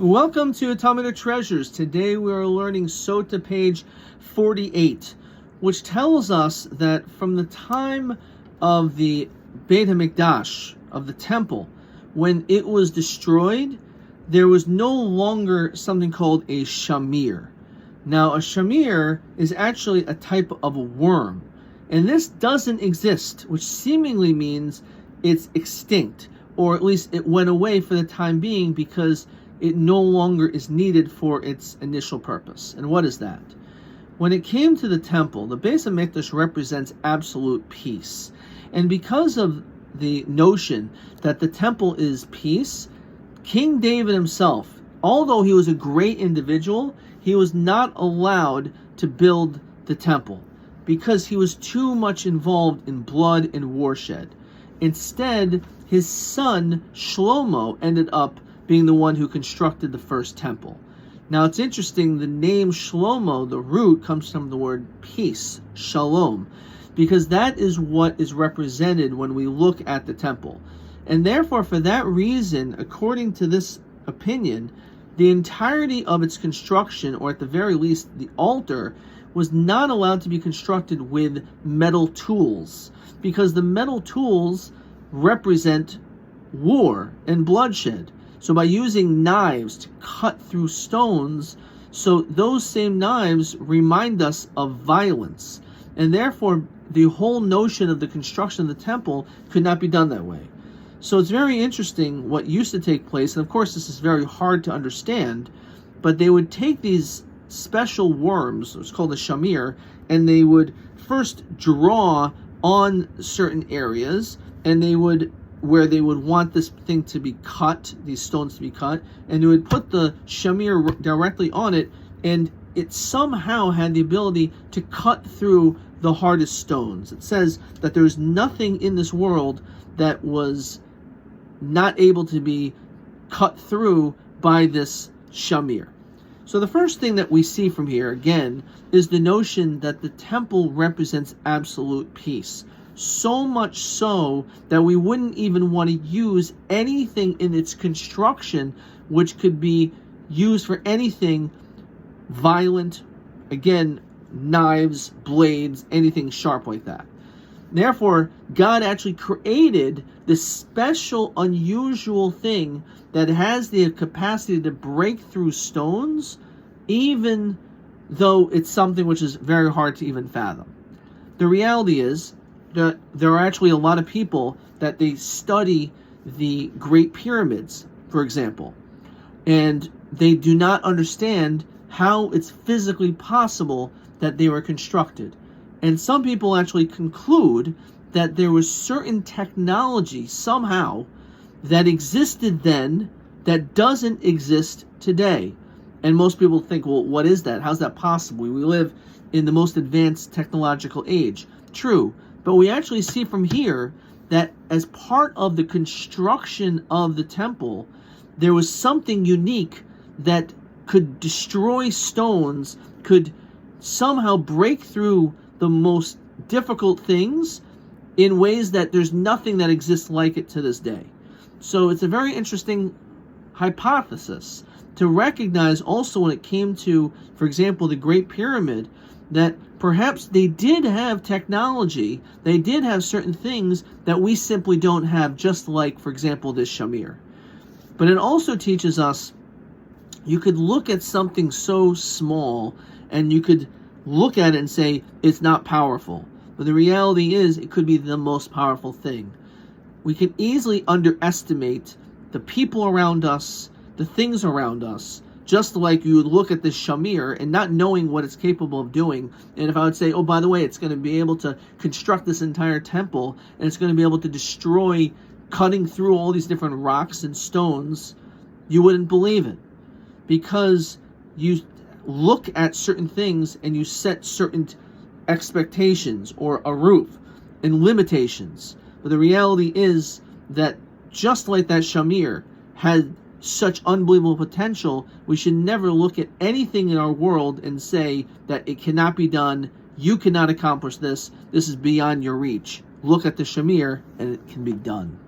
Welcome to Talmudic Treasures. Today we are learning Sotah page 48, which tells us that from the time of the Beit HaMikdash, of the temple, when it was destroyed, there was no longer something called a shamir. Now, a shamir is actually a type of a worm, and this doesn't exist, which seemingly means it's extinct, or at least it went away for the time being because it no longer is needed for its initial purpose. And what is that? When it came to the temple, the Beis HaMikdash represents absolute peace. And because of the notion that the temple is peace, King David himself, although he was a great individual, he was not allowed to build the temple because he was too much involved in blood and warshed. Instead, his son Shlomo ended up being the one who constructed the first temple. Now it's interesting, the name Shlomo, the root, comes from the word peace, shalom, because that is what is represented when we look at the temple. And therefore, for that reason, according to this opinion, the entirety of its construction, or at the very least the altar, was not allowed to be constructed with metal tools, because the metal tools represent war and bloodshed. So by using knives to cut through stones, so those same knives remind us of violence. And therefore, the whole notion of the construction of the temple could not be done that way. So it's very interesting what used to take place. And of course, this is very hard to understand, but they would take these special worms, it's called a shamir, and they would first draw on certain areas, and they would where they would want this thing to be cut, these stones to be cut, and they would put the shamir directly on it, and it somehow had the ability to cut through the hardest stones. It says that there's nothing in this world that was not able to be cut through by this shamir. So the first thing that we see from here, again, is the notion that the temple represents absolute peace. So much so that we wouldn't even want to use anything in its construction which could be used for anything violent, again, knives, blades, anything sharp like that. Therefore, God actually created this special, unusual thing that has the capacity to break through stones, even though it's something which is very hard to even fathom. The reality is that there are actually a lot of people that they study the Great Pyramids, for example, and they do not understand how it's physically possible that they were constructed. And some people actually conclude that there was certain technology somehow that existed then that doesn't exist today. And most people think, well, what is that? How's that possible? We live in the most advanced technological age. True. But we actually see from here that as part of the construction of the temple, there was something unique that could destroy stones, could somehow break through the most difficult things in ways that there's nothing that exists like it to this day. So it's a very interesting hypothesis to recognize also when it came to, for example, the Great Pyramid, that perhaps they did have technology, they did have certain things that we simply don't have, just like, for example, this shamir. But it also teaches us you could look at something so small and you could look at it and say it's not powerful. But the reality is it could be the most powerful thing. We can easily underestimate the people around us, the things around us, just like you would look at this shamir and not knowing what it's capable of doing. And if I would say, oh, by the way, it's going to be able to construct this entire temple, and it's going to be able to destroy, cutting through all these different rocks and stones, you wouldn't believe it. Because you look at certain things and you set certain expectations or a roof and limitations. But the reality is that just like that shamir had such unbelievable potential, we should never look at anything in our world and say that it cannot be done, you cannot accomplish this is beyond your reach. Look at the shamir and it can be done.